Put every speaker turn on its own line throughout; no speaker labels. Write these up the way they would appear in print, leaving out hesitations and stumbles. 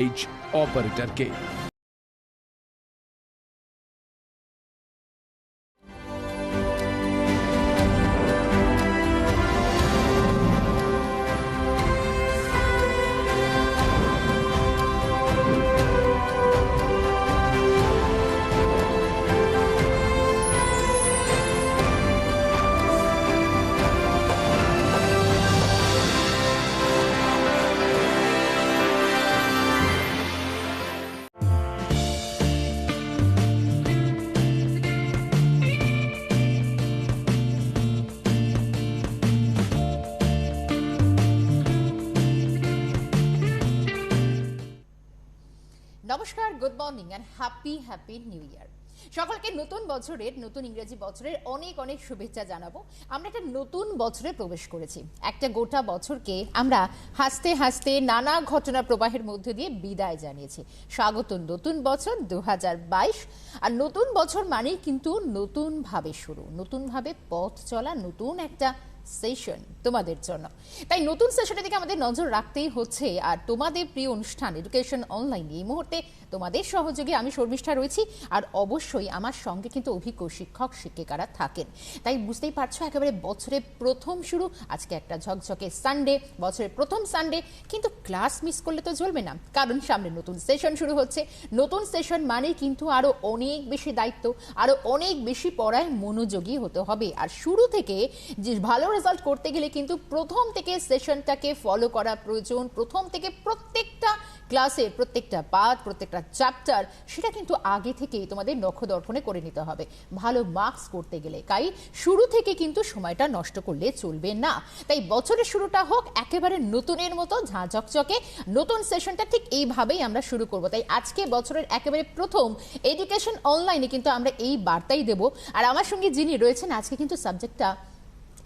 Operator के।
নমস্কার, good morning and happy new year. সকলকে নতুন বছরের, নতুন ইংরেজি বছরের অনেক অনেক শুভেচ্ছা জানাবো। আমরা একটা নতুন বছরে প্রবেশ করেছি। একটা গোটা বছরকে আমরা হাসতে হাসতে নানা ঘটনা প্রবাহের মধ্যে দিয়ে বিদায় জানিয়েছি। স্বাগত নতুন বছর 2022। আর নতুন বছর মানেই কিন্তু নতুন ভাবে শুরু, নতুন ভাবে পথ চলা, নতুন একটা সেশন তোমাদের জন্য। তাই নতুন সেশনের দিকে আমাদের নজর রাখতেই হচ্ছে। আর তোমাদের প্রিয় অনুষ্ঠান এডুকেশন অনলাইন, এই মুহূর্তে তোমাদের সহযোগী আমি শর্মিষ্ঠা রয়েছি। আর অবশ্যই আমার সঙ্গে কিন্তু অভিজ্ঞ শিক্ষক শিক্ষিকারা থাকেন। তাই বুঝতেই পারছো, একেবারে বছরের প্রথম শুরু। আজকে একটা ঝকঝকে সানডে, বছরের প্রথম সানডে, কিন্তু ক্লাস মিস করলে তো চলবে না, কারণ সামনে নতুন সেশন শুরু হচ্ছে। নতুন সেশন মানেই কিন্তু আরো অনেক বেশি দায়িত্ব, আরো অনেক বেশি পড়ায় মনোযোগী হতে হবে। আর শুরু থেকে যে ভালো রেজাল্ট করতে গেলে কিন্তু প্রথম থেকে সেশনটাকে ফলো করা প্রয়োজন। প্রথম থেকে প্রত্যেকটা ক্লাসের প্রত্যেকটা পাঠ, প্রত্যেকটা চ্যাপ্টার, সেটা কিন্তু আগে থেকেই তোমাদের নখদর্পণে করে নিতে হবে ভালো মার্কস করতে গেলে। তাই শুরু থেকে কিন্তু সময়টা নষ্ট করলে চলবে না। তাই বছরের শুরুটা হোক একেবারে নতুনের মতো ঝাঁঝকচকে। নতুন সেশনটা ঠিক এইভাবেই আমরা শুরু করব। তাই আজকে বছরের একেবারে প্রথম এডুকেশন অনলাইনে কিন্তু আমরা এই বার্তাই দেব। আর আমার সঙ্গে যিনি রয়েছেন, আজকে কিন্তু সাবজেক্টটা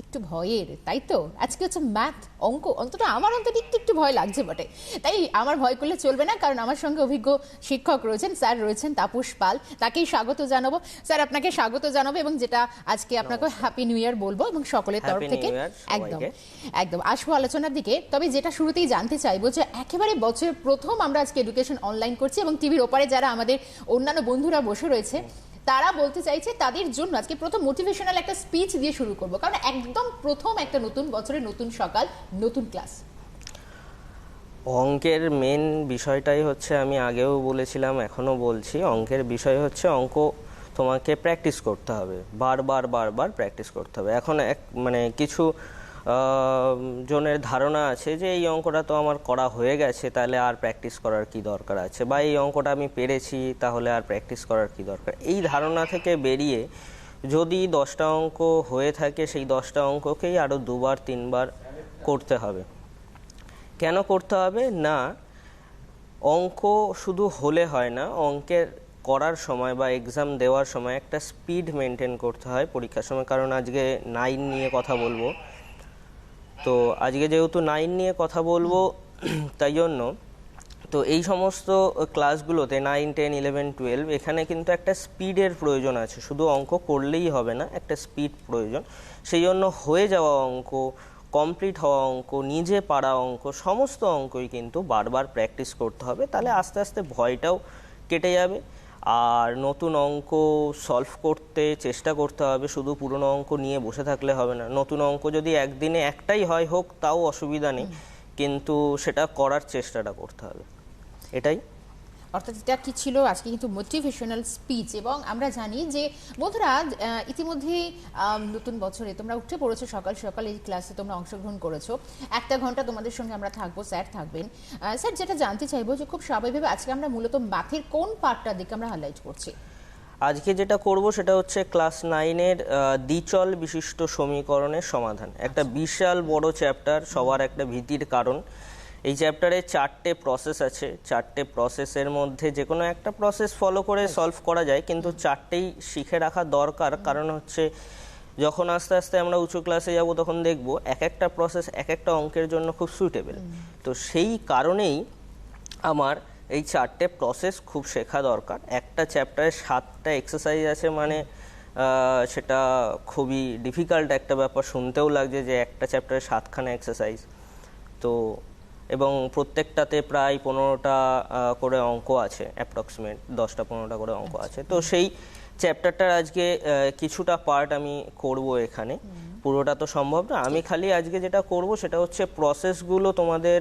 একটু ভয়ের, তাই তো? আজকে হচ্ছে ম্যাথ, অঙ্ক। অন্তত আমার অন্তত একটু ভয় লাগছে বটে। তাই আমার ভয় করলে চলবে না, কারণ আমার সঙ্গে অভিজ্ঞ শিক্ষক রয়েছেন, স্যার রয়েছেন তাপস পাল। তাকেই স্বাগত জানাবো। স্যার, আপনাকে স্বাগত জানাবো, এবং যেটা আজকে আপনাকে হ্যাপি নিউ ইয়ার বলবো এবং সকলের তরফ থেকে একদম একদম আসবো আলোচনার দিকে। তবে যেটা শুরুতেই জানতে চাইবো যে একেবারে বছরের প্রথম আমরা আজকে এডুকেশন অনলাইন করছি, এবং টিভির ওপারে যারা আমাদের অন্যান্য বন্ধুরা বসে রয়েছে তারা বলতে চাইছে তাদের জন্য আজকে প্রথম মোটিভেশনাল একটা স্পিচ দিয়ে শুরু করব, কারণ একদম প্রথম একটা নতুন বছরের নতুন সকাল, নতুন ক্লাস।
অঙ্কের মেন বিষয়টাই হচ্ছে, আমি আগেও বলেছিলাম এখনো বলছি, অঙ্কের বিষয় হচ্ছে অঙ্ক তোমাকে প্র্যাকটিস করতে হবে, বারবার বারবার প্র্যাকটিস করতে হবে। এখন কিছু জনের ধারণা আছে যে এই অঙ্কটা তো আমার করা হয়ে গেছে, তাহলে আর প্র্যাকটিস করার কি দরকার আছে, বা এই অঙ্কটা আমি পেরেছি তাহলে আর প্র্যাকটিস করার কি দরকার। এই ধারণা থেকে বেরিয়ে যদি 10টা অঙ্ক হয়ে থাকে, সেই 10টা অঙ্ককেই আরও 2বার 3বার করতে হবে। কেন করতে হবে না, অঙ্ক শুধু হলে হয় না, অঙ্কের করার সময় বা এক্সাম দেওয়ার সময় একটা স্পিড মেনটেন করতে হয় পরীক্ষার সময়। কারণ আজকে 9 নিয়ে কথা বলবো, তো আজকে যেহেতু 9 নিয়ে কথা বলবো, তাই জন্য তো এই সমস্ত ক্লাসগুলোতে 9, 10, 11, 12 এখানে কিন্তু একটা স্পিডের প্রয়োজন আছে। শুধু অঙ্ক করলেই হবে না, একটা স্পিড প্রয়োজন। সেই জন্য হয়ে যাওয়া অঙ্ক, কমপ্লিট হওয়া অঙ্ক, নিজে পারা অঙ্ক, সমস্ত অঙ্কই কিন্তু বারবার প্র্যাকটিস করতে হবে। তাহলে আস্তে আস্তে ভয়টাও কেটে যাবে। আর নতুন অঙ্ক সলভ করতে চেষ্টা করতে হবে, শুধু পুরনো অঙ্ক নিয়ে বসে থাকলে হবে না। নতুন অঙ্ক যদি একদিনে একটাই হোক তাও অসুবিধা নেই, কিন্তু সেটা করার চেষ্টাটা করতে হবে। এটাই
অর্থাৎ এটা কি ছিল আজকে কিন্তু মোটিভেশনাল স্পিচ। এবং আমরা জানি যে বন্ধুরা, ইতিমধ্যে নতুন বছরে তোমরা উঠে পড়েছো, সকাল সকাল এই ক্লাসে তোমরা অংশগ্রহণ করেছো। 1 ঘন্টা তোমাদের সঙ্গে আমরা থাকবো, স্যার থাকবেন। স্যার, যেটা জানতে চাইবো যে খুব স্বাভাবিকভাবে আজকে আমরা মূলত ম্যাথের কোন পার্টটার দিকে আমরা হাইলাইট করছি?
আজকে যেটা করব সেটা হচ্ছে ক্লাস 9-এর দ্বিচল বিশিষ্ট সমীকরণের সমাধান। একটা বিশাল বড় চ্যাপ্টার, সবার একটা ভীতির কারণ। এই চ্যাপ্টারে 4টে প্রসেস আছে। 4টে প্রসেসের মধ্যে যে কোনো একটা প্রসেস ফলো করে সলভ করা যায়, কিন্তু 4টেই শিখে রাখা দরকার। কারণ হচ্ছে যখন আস্তে আস্তে আমরা উঁচু ক্লাসে যাব, তখন দেখব এক একটা প্রসেস এক একটা অঙ্কের জন্য খুব সুইটেবল। তো সেই কারণেই আমার এই 4টে প্রসেস খুব শেখা দরকার। একটা চ্যাপ্টারে 7টা এক্সারসাইজ আছে, মানে সেটা খুবই ডিফিকাল্ট একটা ব্যাপার। শুনতেও লাগছে যে একটা চ্যাপ্টারে 7খানা এক্সারসাইজ। তো এবং প্রত্যেকটাতে প্রায় 15টা করে অঙ্ক আছে, অ্যাপ্রক্সিমেট 10টা-15টা করে অঙ্ক আছে। তো সেই চ্যাপ্টারটার আজকে কিছুটা পার্ট আমি করব এখানে, পুরোটা তো সম্ভব না। আমি খালি আজকে যেটা করব সেটা হচ্ছে প্রসেসগুলো তোমাদের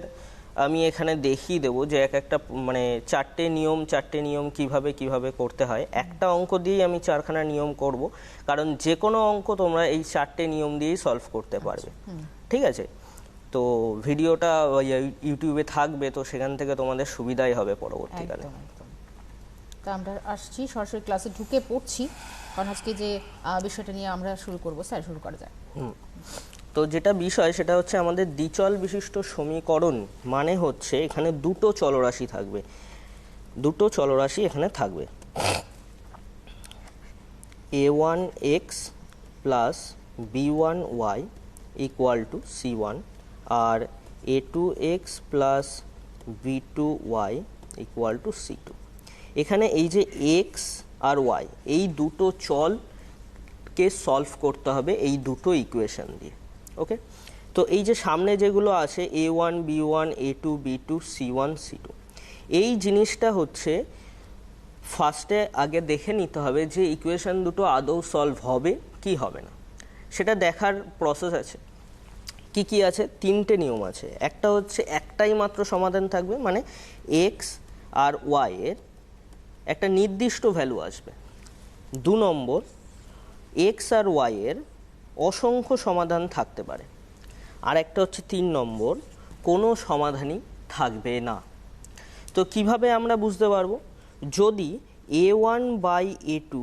আমি এখানে দেখিয়ে দেবো, যে এক একটা মানে চারটে নিয়ম কিভাবে কিভাবে করতে হয়। একটা অঙ্ক দিয়েই আমি 4খানা নিয়ম করব, কারণ যে কোনো অঙ্ক তোমরা এই 4টে নিয়ম দিয়েই সলভ করতে পারবে। ঠিক আছে? তো ভিডিওটা ইউটিউবে থাকবে, তো সেখান থেকে তোমাদের সুবিধাই হবে পরবর্তীকালে।
তা আমরা আসছি সরাসরি ক্লাসে ঢুকে পড়ছি, কারণ আজকে যে বিষয়টা নিয়ে আমরা শুরু করব, স্যার শুরু করা যায়।
তো যেটা বিষয় সেটা হচ্ছে আমাদের দ্বিচল বিশিষ্ট সমীকরণ, মানে হচ্ছে এখানে দুটো চলরাশি থাকবে, দুটো চলরাশি এখানে থাকবে, a1x plus b1y equal to c1, আর a2x plus b2y equal to c2। এখানে এই যে x আর y, এই দুটো চলকে সলভ করতে হবে এই দুটো ইকুয়েশন দিয়ে। ওকে, তো এই যে সামনে যেগুলো আছে a1 b1 a2 b2 c1 c2, এই জিনিসটা হচ্ছে ফার্স্টে আগে দেখে নিতে হবে যে ইকুয়েশন দুটো আদৌ সলভ হবে কি হবে না, সেটা দেখার প্রসেস আছে। কি কি আছে? 3টে নিয়ম আছে। একটা হচ্ছে একটাই মাত্র সমাধান থাকবে, মানে এক্স আর ওয়াই এর একটা নির্দিষ্ট ভ্যালু আসবে। 2 নম্বর, এক্স আর ওয়াই এর অসংখ্য সমাধান থাকতে পারে। আর একটা হচ্ছে 3 নম্বর, কোনো সমাধানই থাকবে না। তো কিভাবে আমরা বুঝতে পারবো? যদি a1 by a2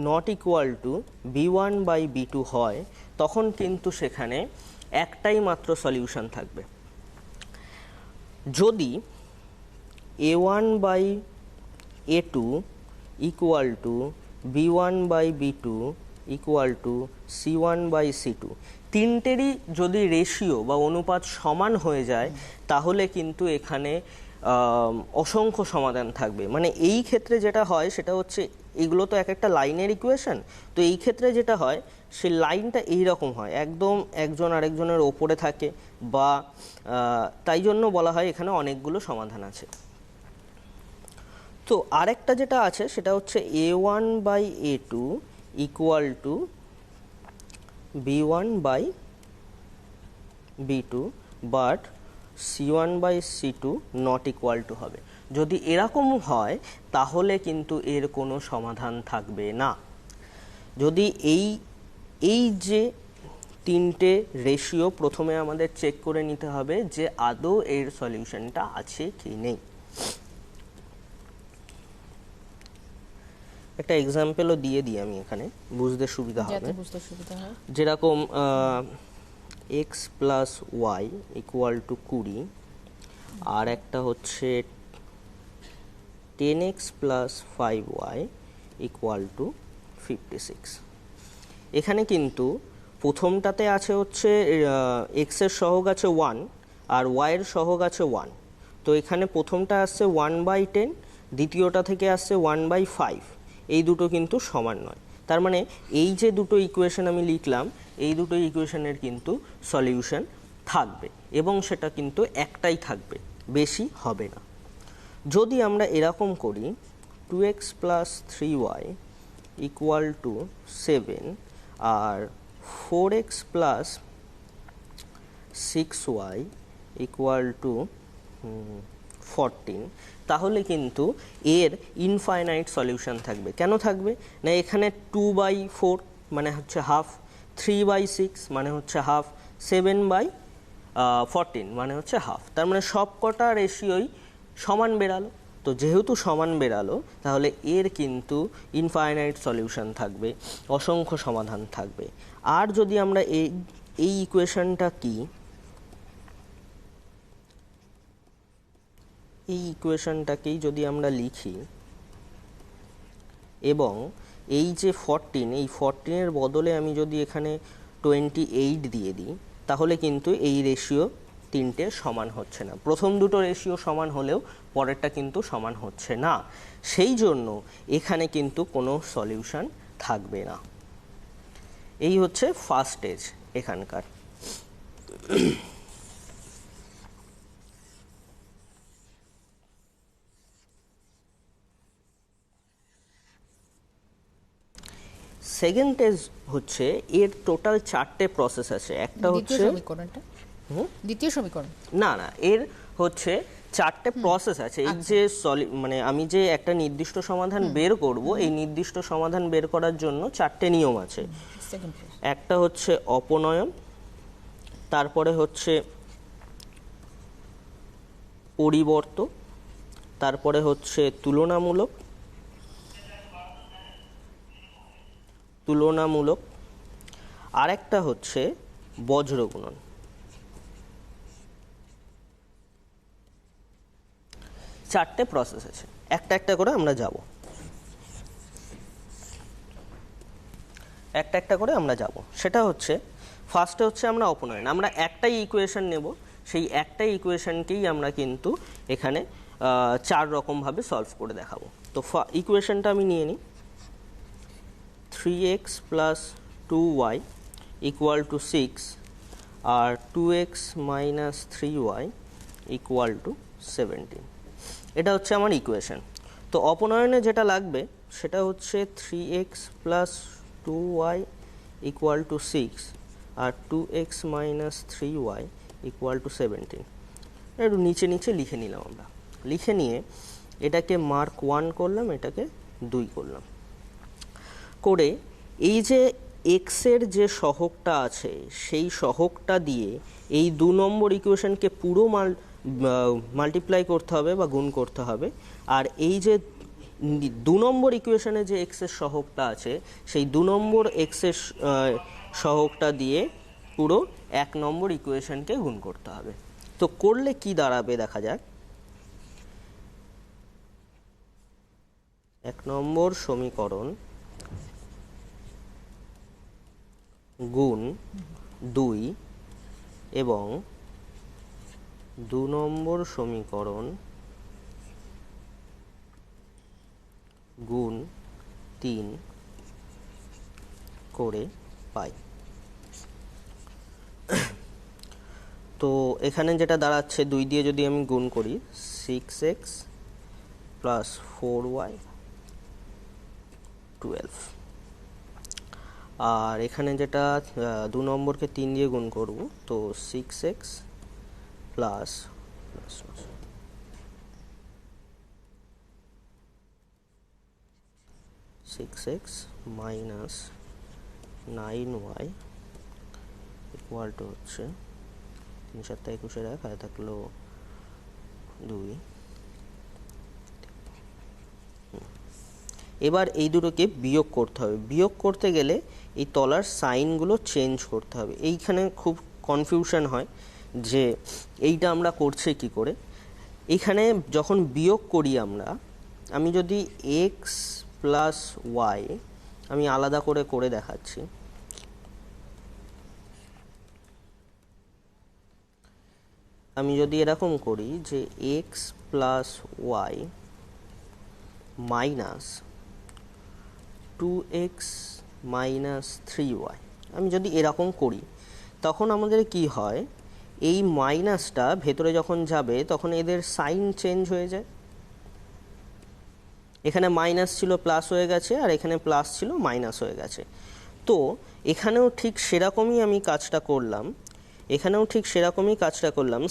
not equal to b1 by b2 হয়, তখন কিন্তু সেখানে একটাই মাত্র সলিউশন থাকবে। যদি a1 by a2 equal to b1 by b2 equal to c1 by c2, তিনটেরই যদি রেশিও বা অনুপাত সমান হয়ে যায়, তাহলে কিন্তু এখানে অসংখ্য সমাধান থাকবে। মানে এই ক্ষেত্রে যেটা হয় সেটা হচ্ছে, এগুলো তো এক একটা লাইনের ইকুয়েশন, তো এই ক্ষেত্রে যেটা হয় সেই লাইনটা এইরকম হয়, একদম একজন আরেকজনের ওপরে থাকে, বা তাই জন্য বলা হয় এখানে অনেকগুলো সমাধান আছে। তো আরেকটা যেটা আছে সেটা হচ্ছে a1 by a2 equal to b1 by b2, but c1 by c2 not equal to হবে। যদি এরকম হয় তাহলে কিন্তু এর কোনো সমাধান থাকবে না। যদি এই যে 3টে রেশিও প্রথমে আমাদের চেক করে নিতে হবে যে আদৌ এর সলিউশনটা আছে কি নেই। একটা এক্সাম্পলও দিয়ে দিই আমি এখানে, বুঝতে সুবিধা হবে। যেরকম x plus y equal to 20, আর একটা হচ্ছে 10x plus 5y equal to 56। এখানে কিন্তু প্রথমটাতে আছে হচ্ছে x এর সহগ আছে 1 আর y এর সহগ আছে 1। তো এখানে প্রথমটা আসছে 1/10, দ্বিতীয়টা থেকে আসছে 1/5। এই দুটো কিন্তু সমান নয়। তার মানে এই যে দুটো ইকুয়েশন আমি লিখলাম, এই দুটো ইকুয়েশনের কিন্তু সলিউশন থাকবে, এবং সেটা কিন্তু একটাই থাকবে, বেশি হবে না। যদি আমরা এরকম করি 2x plus 3y equal to 7 আর 4x plus 6y equal to 14, তাহলে কিন্তু এর ইনফাইনাইট সলিউশন থাকবে। কেন থাকবে না? এখানে 2/4 মানে হচ্ছে হাফ, 3/6 মানে হচ্ছে হাফ, 7/14 মানে হচ্ছে হাফ। তার মানে সব কটা রেশিওই সমান বেরালো। তো যেহেতু সমান বেরালো, তাহলে এর কিন্তু ইনফাইনাইট সলিউশন থাকবে, অসংখ্য সমাধান থাকবে। আর যদি আমরা এই ইকুয়েশনটা কি, এই ইকুয়েশনটাকেই যদি আমরা লিখি এবং এই যে 14, এই 14-এর বদলে আমি যদি এখানে 28 দিয়ে দিই, তাহলে কিন্তু এই রেশিও 3টে সমান হচ্ছে না। প্রথম দুটো রেশিও সমান হলেও পরেরটা কিন্তু সমান হচ্ছে না, সেই জন্য এখানে কিন্তু কোনো সলিউশন থাকবে না। এই হচ্ছে ফার্স্ট স্টেজ এখানকার। সেকেন্ড স্টেজ হচ্ছে এর টোটাল 4টে প্রসেস আছে। একটা
দ্বিতীয়
হচ্ছে
সমীকরণটা, দ্বিতীয় সমীকরণ
না না, এর হচ্ছে 4টে প্রসেস আছে। এই যে মানে আমি যে একটা নির্দিষ্ট সমাধান বের করব, এই নির্দিষ্ট সমাধান বের করার জন্য 4টে নিয়ম আছে।
সেকেন্ড
একটা হচ্ছে অপনয়ন, তারপরে হচ্ছে পরিবর্ত, তারপরে হচ্ছে তুলনামূলক, আরেকটা হচ্ছে বজ্রগুণন। চারটে প্রসেস আছে, একটা একটা করে আমরা যাব, সেটা হচ্ছে ফার্স্টে হচ্ছে আমরা অপনয়ন। আমরা একটাই ইকুয়েশন নেব, সেই একটাই ইকুয়েশনকেই আমরা কিন্তু এখানে 4 রকমভাবে সলভ করে দেখাবো। তো ইকুয়েশনটা আমি নিয়ে নিই, 3x plus 2y equal to 6 আর 2x minus 3y equal to 17। এটা হচ্ছে আমার ইকুয়েশন। তো অপনয়নে যেটা লাগবে সেটা হচ্ছে 3x plus 2y equal to 6 আর 2x minus 3y equal to 17। একটু নিচে নিচে লিখে নিলাম আমরা। লিখে নিয়ে এটাকে মার্ক 1 করলাম, এটাকে 2 করলাম। করে এই যে এক্সের যে সহগটা আছে সেই সহগটা দিয়ে এই 2 নম্বর ইকুয়েশনকে পুরো মাল্টিপ্লাই করতে হবে বা গুণ করতে হবে। আর এই যে 2 নম্বর ইকুয়েশনে যে এক্সের সহগটা আছে সেই 2 নম্বর এক্সের সহগটা দিয়ে পুরো 1 নম্বর ইকুয়েশনকে গুণ করতে হবে। তো করলে কি দাঁড়াবে দেখা যাক। 1 নম্বর সমীকরণ গুণ 2 এবং 2 নম্বর সমীকরণ গুণ 3 করে পাই। তো এখানে যেটা দাঁড়াচ্ছে 2 দিয়ে যদি আমি গুণ করি 6x প্লাস 4y 12। আর এখানে যেটা 2 নম্বরকে 3 দিয়ে গুণ করব, তো 6x plus 6x minus 9y equal to হচ্ছে 3 7 21 1 আর থাকলো 2। এবার এই দুটোকে বিয়োগ করতে হবে। বিয়োগ করতে গেলে এই তলার সাইনগুলো চেঞ্জ করতে হবে। এইখানে খুব কনফিউশন হয় যে এইটা আমরা করছি কি করে। এইখানে যখন বিয়োগ করি আমি যদি এক্স প্লাস ওয়াই আমি আলাদা করে করে দেখাচ্ছি। আমি যদি এরকম করি যে x plus y minus 2x minus 3y, আমি যদি এরকম করি তখন আমাদের কি হয়, এই মাইনাসটা ভেতরে যখন যাবে তখন এদের সাইন চেঞ্জ হয়ে যায়। এখানে মাইনাস ছিল প্লাস হয়ে গেছে, আর এখানে প্লাস ছিল মাইনাস হয়ে গেছে। তো এখানেও ঠিক সেরকমই আমি কাজটা করলাম।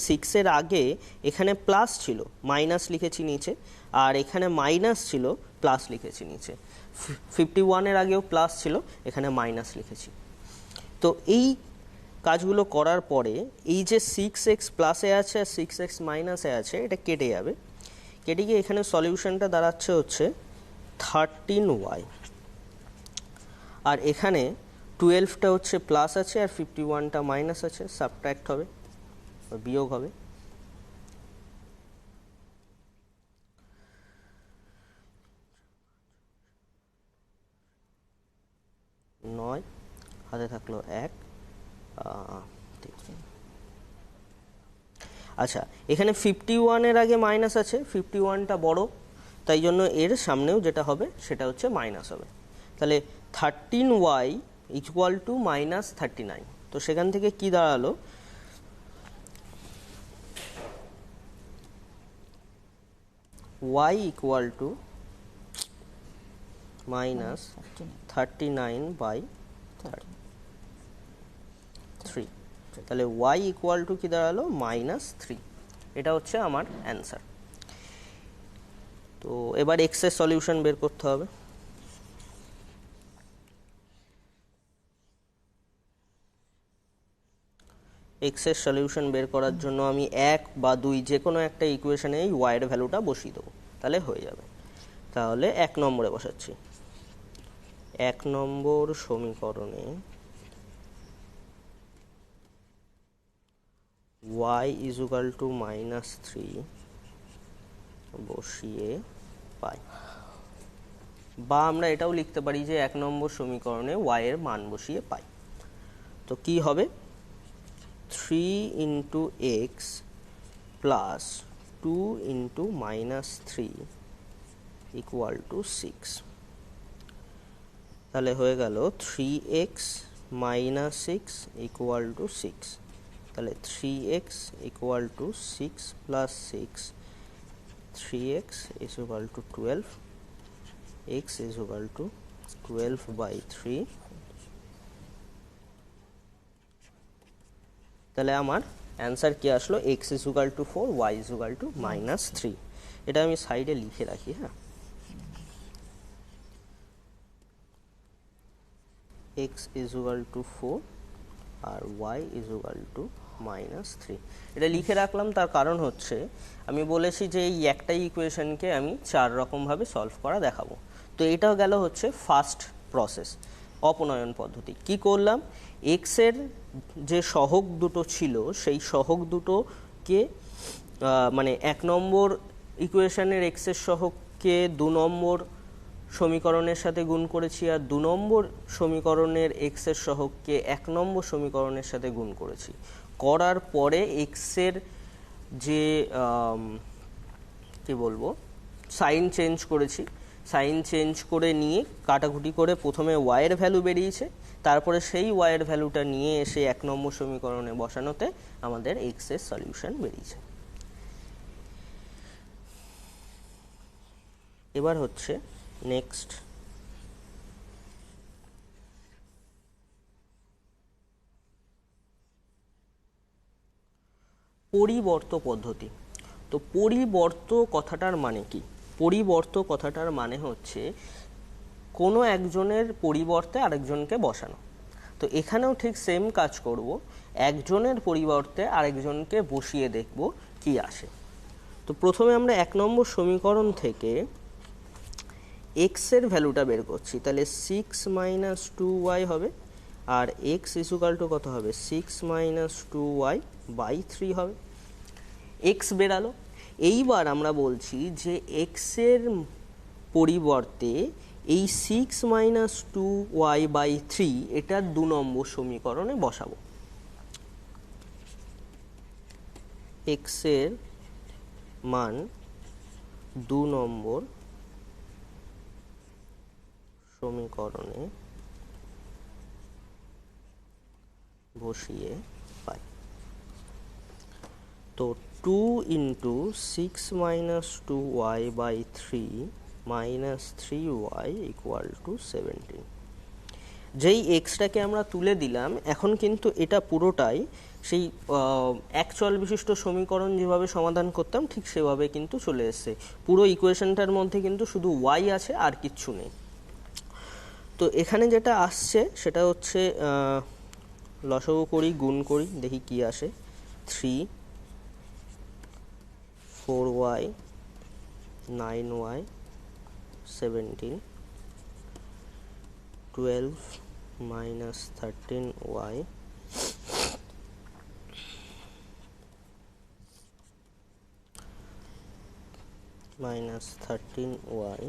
6-এর আগে এখানে প্লাস ছিল, মাইনাস লিখেছি নিচে, আর এখানে মাইনাস ছিল, প্লাস লিখেছি নিচে। 51-এর আগেও প্লাস ছিল, এখানে মাইনাস লিখেছি। তো এই কাজগুলো করার পরে এই যে 6x প্লাসে আছে আর 6x মাইনাসে আছে এটা কেটে যাবে। কেটে গিয়ে এখানে সলিউশনটা দাঁড়াচ্ছে হচ্ছে 13y, আর এখানে 12টা হচ্ছে প্লাস আছে আর 51টা মাইনাস আছে, সাবট্রাক্ট হবে, বিয়োগ হবে। নয় হাতে থাকলো 1। আচ্ছা, এখানে 51-এর আগে মাইনাস আছে, 51টা বড়, তাই জন্য এর সামনেও যেটা হবে সেটা হচ্ছে মাইনাস হবে। তাহলে 13y ইকুয়াল টু মাইনাস 39। তো সেখান থেকে কি দাঁড়ালো, y ইকুয়াল টু মাইনাস 39/3, তাহলে y ইকুয়াল টু কি দাঁড়ালো -3। এটা হচ্ছে আমার অ্যান্সার। তো এবার এক্স এর সলিউশন বের করতে হবে। এক্স এর সলিউশন বের করার জন্য আমি 1 বা 2 যে কোনো একটা ইকুয়েশনে এই y এর ভ্যালুটা বসিয়ে দেবো, তাহলে হয়ে যাবে। তাহলে 1 নম্বরে বসাচ্ছি। 1 নম্বর সমীকরণে y is equal to -3 বসিয়ে পাই, বা আমরা এটাও লিখতে পারি যে 1 নম্বর সমীকরণে y এর মান বসিয়ে পাই। তো কি হবে, 3 into x plus 2 into -3 equal to 6। তাহলে হয়ে গেল 3x minus 6 equal to 6। তাহলে 3x equal to 6 plus 6, 3x is equal to 12, x is equal to 12/3। তাহলে আমার অ্যান্সার কি আসলো, x is equal to 4, y is equal to -3। এটা আমি সাইডে লিখে রাখি। হ্যাঁ, x is equal to 4 R y is equal to -3। এটা লিখে রাখলাম, তার কারণ হচ্ছে আমি বলেছি যে এই একটাই ইকুয়েশনকে আমি 4 রকমভাবে সলভ করা দেখাবো। তো এটাও গেল হচ্ছে ফার্স্ট প্রসেস, অপনয়ন পদ্ধতি। কি করলাম, এক্স এর যে সহগ দুটো ছিল সেই সহগ দুটোকে মানে 1 নম্বর ইকুয়েশনের এক্স এর সহগকে 2 নম্বর সমীকরণের সাথে গুণ করেছি, আর 2 নম্বর সমীকরণের এক্স এর সহগকে 1 নম্বর সমীকরণের সাথে গুণ করেছি। করার পরে এক্স এর যে কি বলবো সাইন চেঞ্জ করেছি, সাইন চেঞ্জ করে নিয়ে কাটাকুটি করে প্রথমে y এর ভ্যালু বেরিয়েছে, তারপরে সেই y এর ভ্যালুটা নিয়ে এসে 1 নম্বর সমীকরণে বসানোতে আমাদের x এর সলিউশন বেরিয়েছে। এবার হচ্ছে নেক্সট পরিবর্ত পদ্ধতি। তো পরিবর্ত কথাটার মানে কি, পরিবর্ত কথাটার মানে হচ্ছে কোনো একজনের পরিবর্তে আরেকজনকে বসানো। তো এখানেও ঠিক সেম কাজ করব, একজনের পরিবর্তে আরেকজনকে বসিয়ে দেখব কি আসে। তো প্রথমে আমরা 1 নম্বর সমীকরণ থেকে x এর ভ্যালুটা বের করছি, তাহলে 6 - 2y হবে, আর x ইকুয়াল টু কত হবে, 6 - 2y/3 হবে। x বেরালো। এইবার আমরা বলছি যে x এর পরিবর্তে এই 6 - 2y/3 এটা 2 নম্বর সমীকরণে বসাবো। x এর মান 2 নম্বর সমীকরণে বসিয়ে পাই। তো 2 into 6 - 2y/3 - 3y equal to 17। যেই এক্সটাকে আমরা তুলে দিলাম, এখন কিন্তু এটা পুরোটাই সেই একচল বিশিষ্ট সমীকরণ যেভাবে সমাধান করতাম ঠিক সেভাবে কিন্তু চলে এসেছে। পুরো ইকুয়েশনটার মধ্যে কিন্তু শুধু y আছে, আর কিচ্ছু নেই। তো এখানে যেটা আসছে সেটা হচ্ছে লসাগু করি, গুণ করি, দেখি কি আসে। 3 4y 9y 17 12 - 13y -13y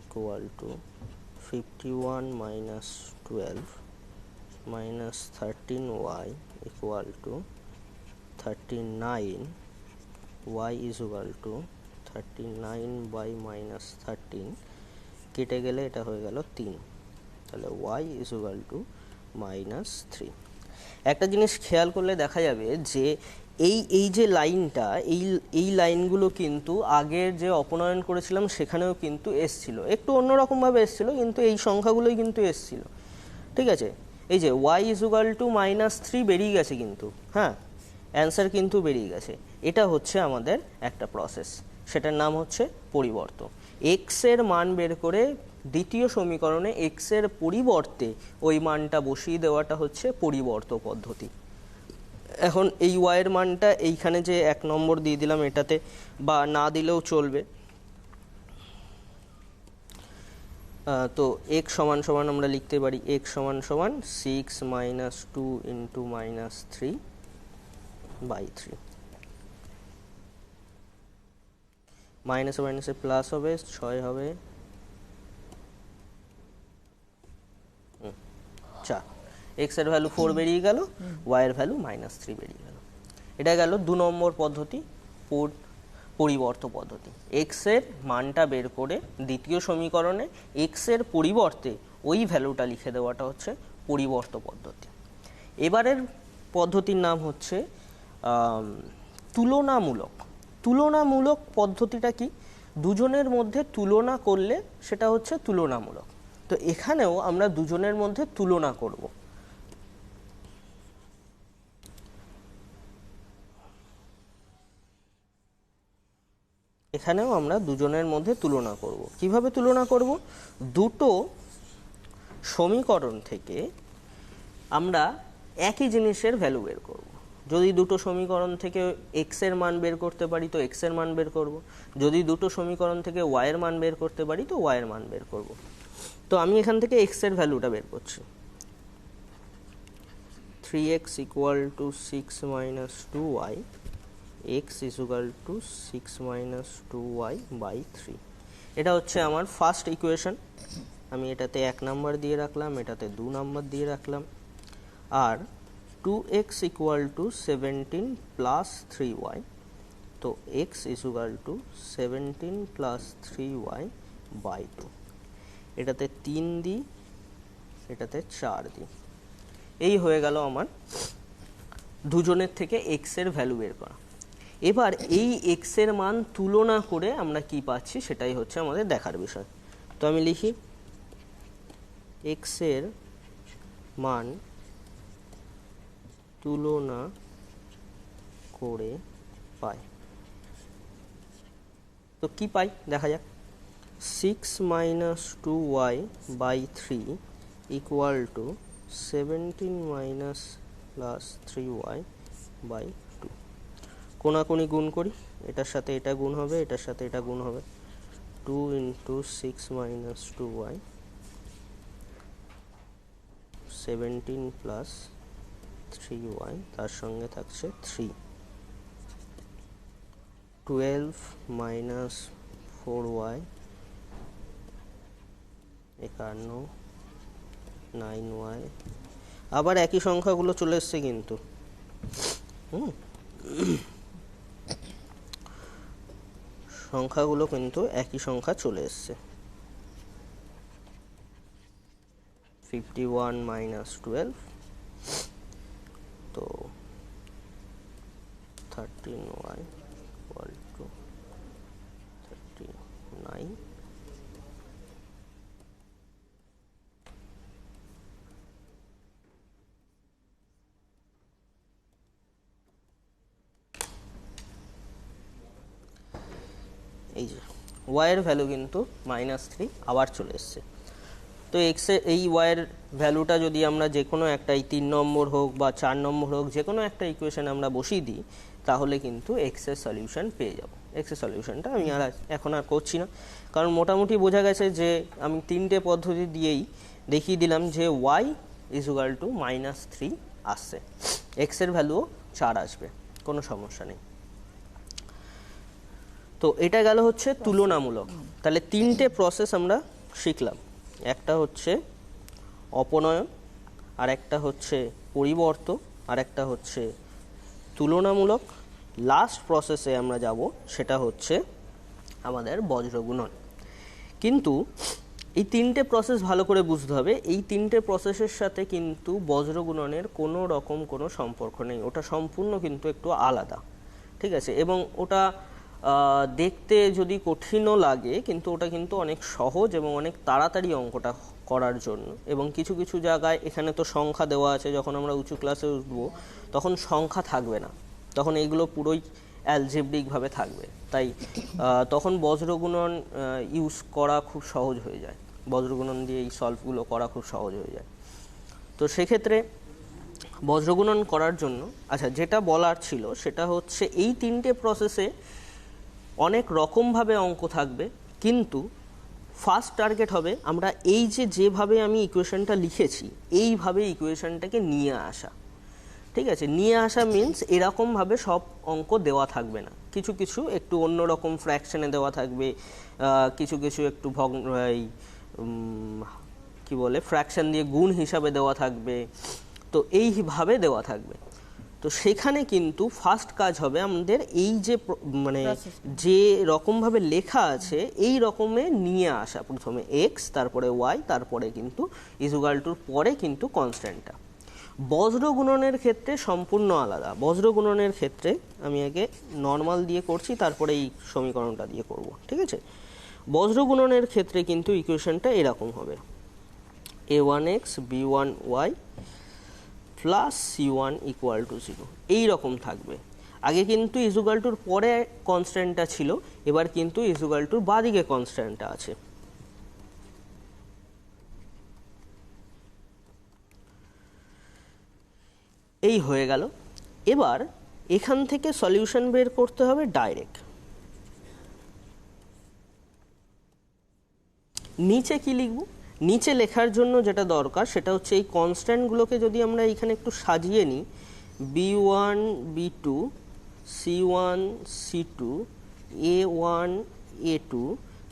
equal to 51 - 12 - 13y equal to 39, y is equal to 39/-13 কেটে গেলে এটা হয়ে গেল 3, তাহলে y is equal to -3। একটা জিনিস খেয়াল করলে দেখা যাবে যে এই যে লাইনটা, এই লাইনগুলো কিন্তু আগের যে অপনয়ন করেছিলাম সেখানেও কিন্তু এসছিল, একটু অন্যরকমভাবে এসছিল, কিন্তু এই সংখ্যাগুলোই কিন্তু এসছিল। ঠিক আছে, এই যে y = -3 বেরিয়ে গেছে কিন্তু, হ্যাঁ, অ্যান্সার কিন্তু বেরিয়ে গেছে। এটা হচ্ছে আমাদের একটা প্রসেস, সেটার নাম হচ্ছে পরিবর্ত। এক্স এর মান বের করে দ্বিতীয় সমীকরণে এক্স এর পরিবর্তে ওই মানটা বসিয়ে দেওয়াটা হচ্ছে পরিবর্ত পদ্ধতি। এখন এই y এর মানটা এইখানে যে 1 নম্বর দিয়ে দিলাম এটাতে, বা না দিলেও চলবে। তো x সমান সমান আমরা লিখতে পারি x সমান সমান 6 - 2 × -3/3। মাইনাসে মাইনাসে প্লাস হবে, 6 হবে 4। x এর ভ্যালু 4 বেরিয়ে গেল, y এর ভ্যালু -3 বেরিয়ে গেল। এটা গেল 2 নম্বর পদ্ধতি, পরিবর্ত পদ্ধতি। x এর মানটা বের করে দ্বিতীয় সমীকরণে x এর পরিবর্তে ওই ভ্যালুটা লিখে দেওয়াটা হচ্ছে পরিবর্ত পদ্ধতি। এবারের পদ্ধতির নাম হচ্ছে তুলনামূলক। তুলনামূলক পদ্ধতিটা কি? দুজনের মধ্যে তুলনা করলে সেটা হচ্ছে তুলনামূলক। তো এখানেও আমরা দুজনের মধ্যে তুলনা করব। এখানেও আমরা দুজনের মধ্যে তুলনা করব। কিভাবে তুলনা করব? দুটো সমীকরণ থেকে আমরা একই জিনিসের ভ্যালু বের করব। যদি দুটো সমীকরণ থেকে এক্স এর মান বের করতে পারি তো এক্স এর মান বের করব, যদি দুটো সমীকরণ থেকে ওয়াই এর মান বের করতে পারি তো ওয়াই এর মান বের করব। তো আমি এখান থেকে এক্স এর ভ্যালুটা বের করছি। 3x = 6 - 2y, x = 6 - 2y/3। এটা হচ্ছে আমার ফার্স্ট ইকুয়েশন। আমি এটাতে 1 নাম্বার দিয়ে রাখলাম, এটাতে 2 নাম্বার দিয়ে রাখলাম। আর 2x = 17 + 3y, তো x = 17 + 3y/2। এটাতে 3 দিই, এটাতে 4 দিই। এই হয়ে গেল আমার দুজনের থেকে x এর ভ্যালু বের করা। এবার এই x এর মান তুলনা করে আমরা কি পাচ্ছি সেটাই হচ্ছে আমাদের দেখার বিষয়। তো আমি লিখি x এর মান তুলনা করে পাই। তো কি পাই দেখা যাক। 6 - 2y/3 = 17 - +3y/2। কোনাকুনি গুণ করি, এটার সাথে এটা গুণ হবে, এটার সাথে এটা গুণ হবে। 2 × 6 - 2y, 17 + 3y, তার সঙ্গে থাকছে 3। 12 - 4y, 51, 9y। আবার একই সংখ্যাগুলো চলে এসছে কিন্তু, সংখ্যাগুলো কিন্তু একই সংখ্যা চলে এসছে। 51 - 12, তো 13y = 39। এই যে y এর ভ্যালু কিন্তু -3 আবার চলে এসছে। তো এক্স এর এই y এর ভ্যালুটা যদি আমরা যে কোনো একটা, এই 3 নম্বর হোক বা 4 নম্বর হোক, যে কোনো একটা ইকুয়েশন আমরা বসিয়ে দিই, তাহলে কিন্তু এক্স এর সলিউশন পেয়ে যাব। এক্স এর সলিউশনটা আমি এখন আর করছি না, কারণ মোটামুটি বোঝা গেছে যে আমি 3টে পদ্ধতি দিয়েই দেখিয়ে দিলাম যে y = -3 আসছে, এক্স এর ভ্যালুও 4 আসবে, কোনো সমস্যা নেই। তো এটা গেল হচ্ছে তুলনামূলক। তাহলে 3টে প্রসেস আমরা শিখলাম, একটা হচ্ছে অপনয়ন, আর একটা হচ্ছে পরিবর্ত, আর একটা হচ্ছে তুলনামূলক। লাস্ট প্রসেসে আমরা যাব সেটা হচ্ছে আমাদের বজ্রগুণন। কিন্তু এই তিনটে প্রসেস ভালো করে বুঝতে হবে। এই তিনটে প্রসেসের সাথে কিন্তু বজ্রগুণনের কোনো রকম কোনো সম্পর্ক নেই, ওটা সম্পূর্ণ কিন্তু একটু আলাদা, ঠিক আছে। এবং ওটা দেখতে যদি কঠিনও লাগে, কিন্তু ওটা কিন্তু অনেক সহজ এবং অনেক তাড়াতাড়ি অঙ্কটা করার জন্য। এবং কিছু কিছু জায়গায় এখানে তো সংখ্যা দেওয়া আছে, যখন আমরা উঁচু ক্লাসে উঠবো তখন সংখ্যা থাকবে না, তখন এইগুলো পুরোই অ্যালজেব্রিকভাবে থাকবে, তাই তখন বজ্রগুণন ইউজ করা খুব সহজ হয়ে যায়, বজ্রগুণন দিয়ে এই সলভগুলো করা খুব সহজ হয়ে যায়। তো সেক্ষেত্রে বজ্রগুণন করার জন্য, আচ্ছা যেটা বলার ছিল সেটা হচ্ছে এই তিনটে প্রসেসে অনেক রকমভাবে অঙ্ক থাকবে, কিন্তু ফার্স্ট টার্গেট হবে আমরা এই যেভাবে আমি ইকুয়েশনটা লিখেছি এইভাবে ইকুয়েশনটাকে নিয়ে আসা, ঠিক আছে। নিয়ে আসা মিন্স এরকমভাবে সব অঙ্ক দেওয়া থাকবে না, কিছু কিছু একটু অন্যরকম ফ্র্যাকশনে দেওয়া থাকবে, কিছু কিছু একটু কি বলে ফ্র্যাকশন দিয়ে গুণ হিসাবে দেওয়া থাকবে, তো এইভাবে দেওয়া থাকবে। তো সেখানে কিন্তু ফার্স্ট কাজ হবে আমাদের এই মানে যে রকমভাবে লেখা আছে এই রকমে নিয়ে আসা, প্রথমে এক্স তারপরে ওয়াই তারপরে কিন্তু ইজুগাল টুর পরে কিন্তু কনস্ট্যান্টটা। বজ্রগুণনের ক্ষেত্রে সম্পূর্ণ আলাদা। বজ্রগুণনের ক্ষেত্রে আমি আগে নর্মাল দিয়ে করছি, তারপরে এই সমীকরণটা দিয়ে করব, ঠিক আছে। বজ্রগুণনের ক্ষেত্রে কিন্তু ইকুয়েশনটা এরকম হবে, a1x b1y plus c1 equal to 0, এইরকম থাকবে। আগে কিন্তু ইজুগাল টুর পরে কনস্ট্যান্টটা ছিল, এবার কিন্তু ইজুগাল টুর বাদিকে কনস্ট্যান্টটা আছে। এই হয়ে গেল। এবার এখান থেকে সলিউশন বের করতে হবে ডাইরেক্ট। নিচে কি লিখব? নিচে লেখার জন্য যেটা দরকার সেটা হচ্ছে এই কনস্ট্যান্টগুলোকে যদি আমরা এখানে একটু সাজিয়ে নিই, b1 b2 c1 c2 a1 a2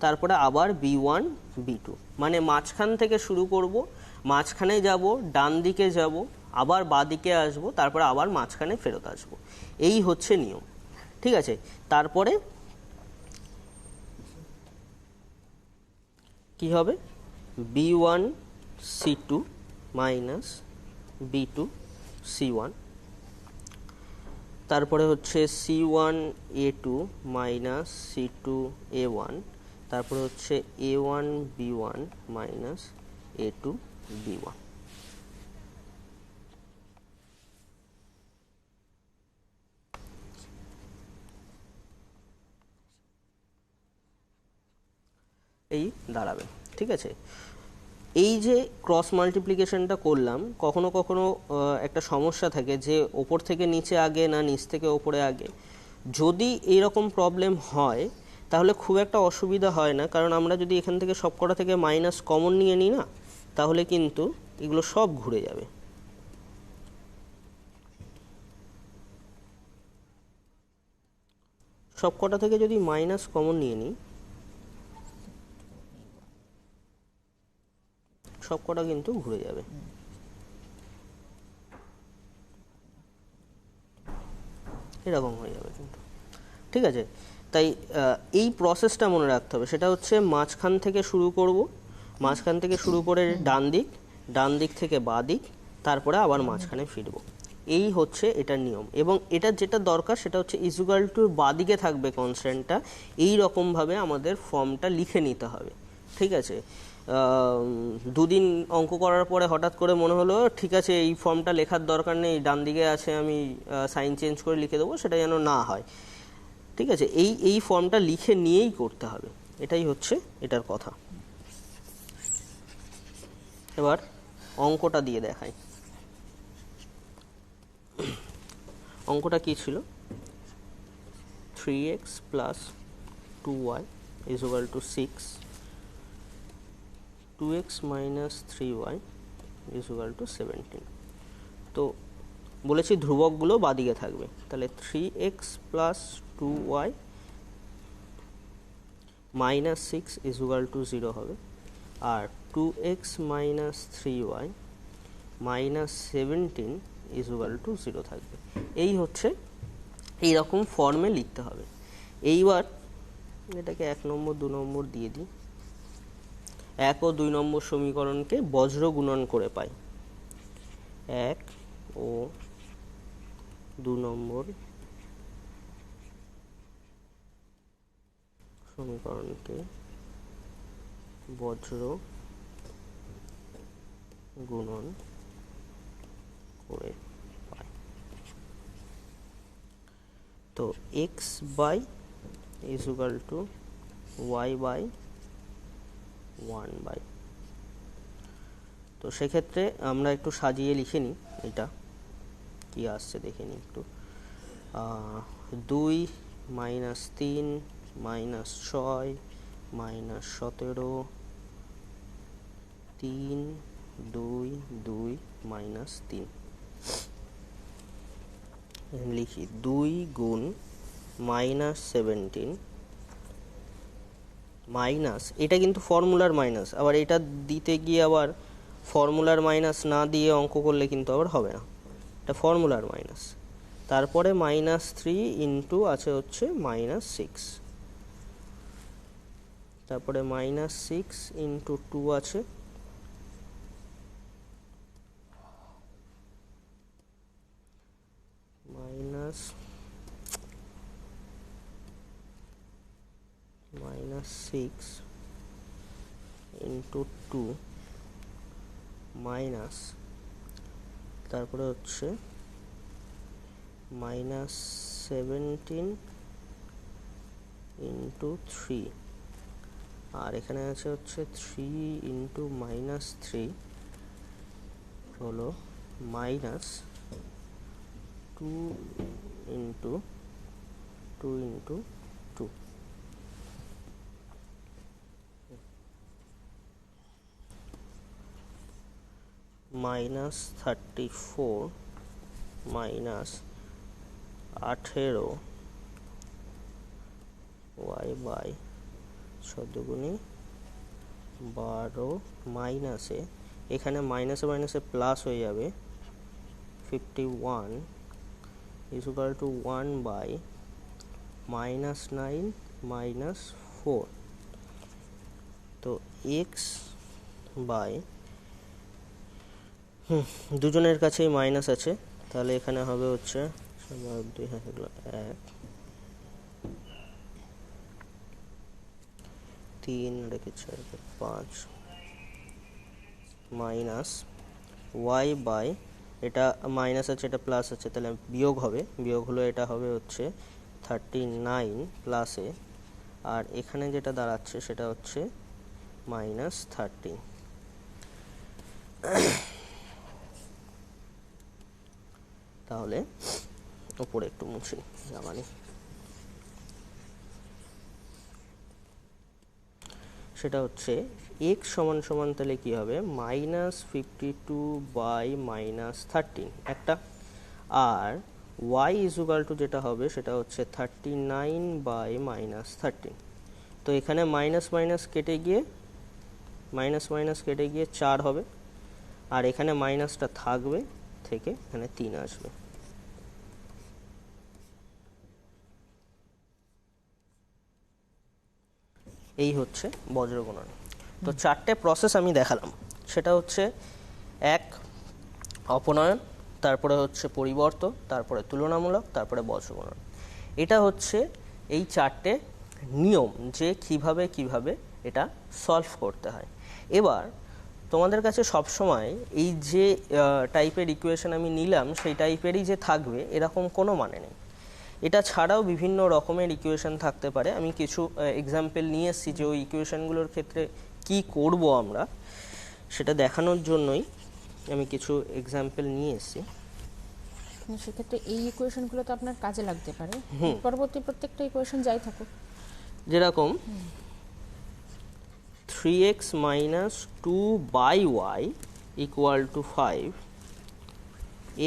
তারপরে আবার b1 b2, মানে মাঝখান থেকে শুরু করব, মাঝখানে যাব, ডান দিকে যাব, আবার বাঁদিকে আসব, তারপরে আবার মাঝখানে ফেরত আসব, এই হচ্ছে নিয়ম, ঠিক আছে। তারপরে কি হবে, b1 c2 minus b2 c1, তারপরে হচ্ছে c1 a2 minus c2 a1, তারপরে হচ্ছে a1 b1 minus a2 b1। এই দাঁড়াবে, ঠিক আছে। এই যে ক্রস মাল্টিপ্লিকেশনটা করলাম, কখনো কখনো একটা সমস্যা থাকে যে ওপর থেকে নিচে আগে না নিচ থেকে ওপরে আগে। যদি এইরকম প্রবলেম হয় তাহলে খুব একটা অসুবিধা হয় না, কারণ আমরা যদি এখান থেকে সবকটা থেকে মাইনাস কমন নিয়ে নিই না, তাহলে কিন্তু এগুলো সব ঘুরে যাবে। সবকটা থেকে যদি মাইনাস কমন নিয়ে নিই, সবকটা কিন্তু ঘুরে যাবে, এরকম হয়ে যাবে কিন্তু, ঠিক আছে। তাই এই প্রসেসটা মনে রাখতে হবে, সেটা হচ্ছে মাঝখান থেকে শুরু করব, মাঝখান থেকে শুরু করে ডান দিক, ডান দিক থেকে বাঁ দিক, তারপরে আবার মাঝখানে ফিরব, এই হচ্ছে এটার নিয়ম। এবং এটা যেটা দরকার সেটা হচ্ছে ইজুগাল টুর বাঁ দিকে থাকবে কনস্ট্যান্টটা, এই রকমভাবে আমাদের ফর্মটা লিখে নিতে হবে, ঠিক আছে। দুদিন অঙ্ক করার পরে হঠাৎ করে মনে হলো ঠিক আছে এই ফর্মটা লেখার দরকার নেই, ডান দিকে আছে, আমি সাইন চেঞ্জ করে লিখে দেবো, সেটা যেন না হয়, ঠিক আছে। এই ফর্মটা লিখে নিয়েই করতে হবে, এটাই হচ্ছে এটার কথা। এবার অঙ্কটা দিয়ে দেখাই। অঙ্কটা কি ছিল, 3x plus 2y is equal to 6, 2x minus 3y is equal to 17। তো বলেছি ধ্রুবকগুলো বাদিকে থাকবে, তাহলে 3x plus 2y minus 6 is equal two 0 হবে, আর 2x minus 3y minus 17 is equal two 0 থাকবে। এই হচ্ছে এইরকম ফর্মে লিখতে হবে। এইবার এটাকে 1 নম্বর 2 নম্বর দিয়ে দিই, 1 ও 2 নম্বর সমীকরণকে বজ্র গুণন করে পাই। 1 ও 2 নম্বর সমীকরণকে বজ্র গুণন করে পাই। তো x by is equal to y by 1 by, তো সেক্ষেত্রে আমরা একটু সাজিয়ে লিখে নিই এটা কি আসছে দেখে নিই একটু। 2 মাইনাস 3 মাইনাস 6 মাইনাস 17 3 2 2 মাইনাস 3 লিখি 2 গুণ মাইনাস 17 মাইনাস, এটা কিন্তু ফর্মুলার মাইনাস, আবার এটা দিতে গিয়ে আবার ফর্মুলার মাইনাস না দিয়ে অঙ্ক করলে কিন্তু আবার হবে না, এটা ফর্মুলার মাইনাস। তারপরে মাইনাস 3 ইন্টু আছে হচ্ছে মাইনাস 6, তারপরে মাইনাস 6 ইন্টু 2 আছে মাইনাস -6 ইন্টু 2 মাইনাস, তারপরে হচ্ছে মাইনাস 17 ইন্টু 3, আর এখানে আছে হচ্ছে 3 ইন্টু মাইনাস 3 হলো minus 2 into 2 into 2, minus 34 minus 18 y by 14 12 মাইনাসে, এখানে মাইনাসে মাইনাসে প্লাস হয়ে যাবে 51 is equal to 1 by minus 9 minus 4। তো x বাই দুজনের কাছেই মাইনাস আছে, তাহলে এখানে হবে হচ্ছে 1 3 রেখেছে 5 মাইনাস y বাই, এটা মাইনাস আছে এটা প্লাস আছে, তাহলে বিয়োগ হবে, বিয়োগ হলো এটা হবে হচ্ছে 39 প্লাসে, আর এখানে যেটা দাঁড়াচ্ছে সেটা হচ্ছে মাইনাস 30। তাহলে উপরে একটু মুছি জামানি, সেটা হচ্ছে x সমান সমান তাহলে কি হবে মাইনাস 52 বাই মাইনাস 13 একটা, আর y ইজ ইকুয়াল টু যেটা হবে সেটা হচ্ছে 39 বাই মাইনাস 13। তো এখানে মাইনাস মাইনাস কেটে গিয়ে 4 হবে, আর এখানে মাইনাসটা থাকবে থেকে এখানে 3 আসবে। এই হচ্ছে বজ্রগুণন। তো 4টে প্রসেস আমি দেখালাম, সেটা হচ্ছে 1 অপনয়ন, তারপরে হচ্ছে পরিবর্ত, তারপরে তুলনামূলক, তারপরে বজ্রগুণন। এটা হচ্ছে এই 4টে নিয়ম যে কিভাবে এটা সলভ করতে হয়। এবার তোমাদের কাছে সবসময় এই যে টাইপের ইকুয়েশন আমি নিলাম সেই টাইপেরই যে থাকবে এরকম কোনো মানে নেই, এটা ছাড়াও বিভিন্ন রকমের ইকুয়েশন থাকতে পারে। আমি কিছু এক্সাম্পল নিয়ে এসেছি যে ওই ইকুয়েশনগুলোর ক্ষেত্রে কি করব আমরা সেটা দেখানোর জন্যই আমি কিছু এক্সাম্পল নিয়ে এসেছি।
সেক্ষেত্রে এই ইকুয়েশনগুলো তো আপনার কাজে লাগতে পারে পরবর্তী প্রত্যেকটা ইকুয়েশন যাই থাকুক,
যেরকম 3x minus 2 by y equal to 5,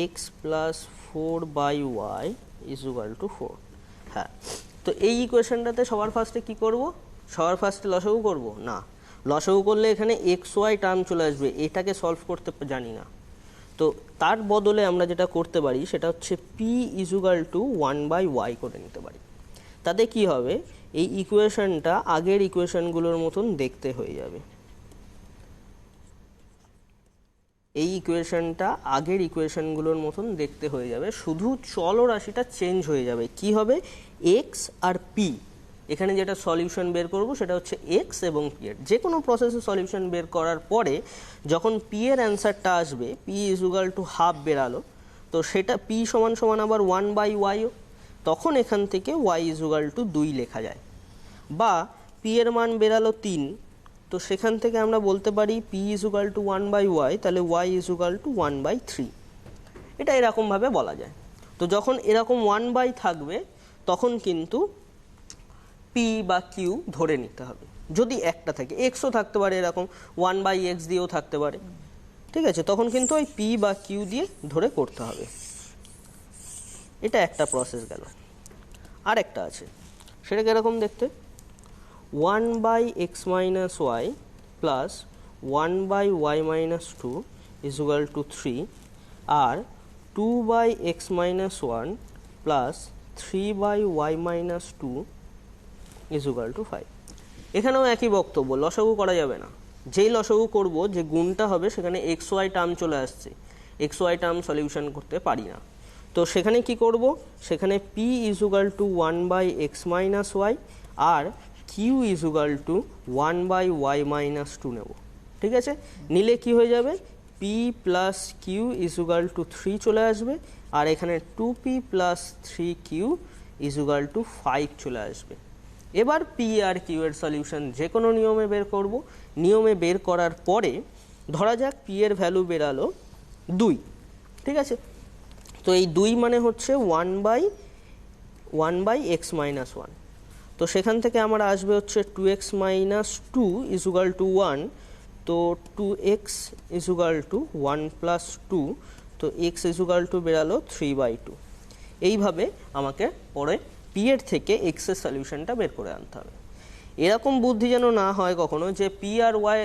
x plus 4 by y is equal to 4। হ্যাঁ, তো এই ইকুয়েশনটাতে সবার ফার্স্টে কি করব, সবার ফার্স্টে লসাগু করব না, লসাগু করলে এখানে এক্স ওয়াই টার্ম চলে আসবে, এটাকে সলভ করতে জানি না। তো তার বদলে আমরা যেটা করতে পারি সেটা হচ্ছে P is equal to 1/y করে নিতে পারি। তাতে কি হবে, এই ইকুয়েশনটা আগের ইকুয়েশনগুলোর মতন দেখতে হয়ে যাবে। এই ইকুয়েশনটা আগের ইকুয়েশনগুলোর মতন দেখতে হয়ে যাবে, শুধু চলরাশিটা চেঞ্জ হয়ে যাবে। কি হবে? এক্স আর পি, এখানে যেটা সলিউশন বের করব সেটা হচ্ছে এক্স এবং পি এর। যে কোনো প্রসেসে সলিউশন বের করার পরে যখন পি এর অ্যান্সারটা আসবে, p is equal to half বেরালো, তো সেটা পি সমান সমান আবার 1/y, তখন এখান থেকে y ইজ ইকুয়াল টু 2 লেখা যায়। বা পি এর মান বেরালো 3, তো সেখান থেকে আমরা বলতে পারি P is equal to 1/y, তাহলে y ইজ ইকুয়াল টু 1/3। এটা এরকমভাবে বলা যায়। তো যখন এরকম 1/, থাকবে তখন কিন্তু পি বা কিউ ধরে নিতে হবে। যদি একটা থাকে, এক্সও থাকতে পারে, এরকম 1/x দিয়েও থাকতে পারে, ঠিক আছে, তখন কিন্তু ওই পি বা কিউ দিয়ে ধরে করতে হবে। এটা একটা প্রসেস গেল। আর একটা আছে, সেটা কিরকম দেখতে? 1/x minus y plus 1/y minus 2 is equal to 3, R 2/x minus 1 plus 3/y minus 2 is equal to 5। এখানেও একই বক্তব্য, লসাগু করা যাবে না। যেই লসাগু করব, যে গুণটা হবে, সেখানে এক্স ওয়াই টার্ম চলে আসছে, এক্স ওয়াই টার্ম সলিউশন করতে পারি না। তো সেখানে কি করব? সেখানে p is equal to 1/x minus y আর q is equal to 1/y minus 2 নেব, ঠিক আছে। নিলে কি হয়ে যাবে? P plus q is equal to 3 চলে আসবে, আর এখানে 2p plus 3q is equal to 5 চলে আসবে। এবার পি আর কিউ এর সলিউশন যে কোনো নিয়মে বের করব। নিয়মে বের করার পরে ধরা যাক পি এর ভ্যালু বেরালো 2, ঠিক আছে। তো এই 2 মানে হচ্ছে 1/x minus 1, তো সেখান থেকে আমার আসবে হচ্ছে 2x minus 2 is equal to 1, তো 2x is equal to 1 plus 2, তো x is equal to বেরালো 3/2। এইভাবে আমাকে পরে পি এর থেকে x এর সলিউশনটা বের করে আনতে হবে। এরকম বুদ্ধি যেন না হয় কখনো যে পি আর ওয়াই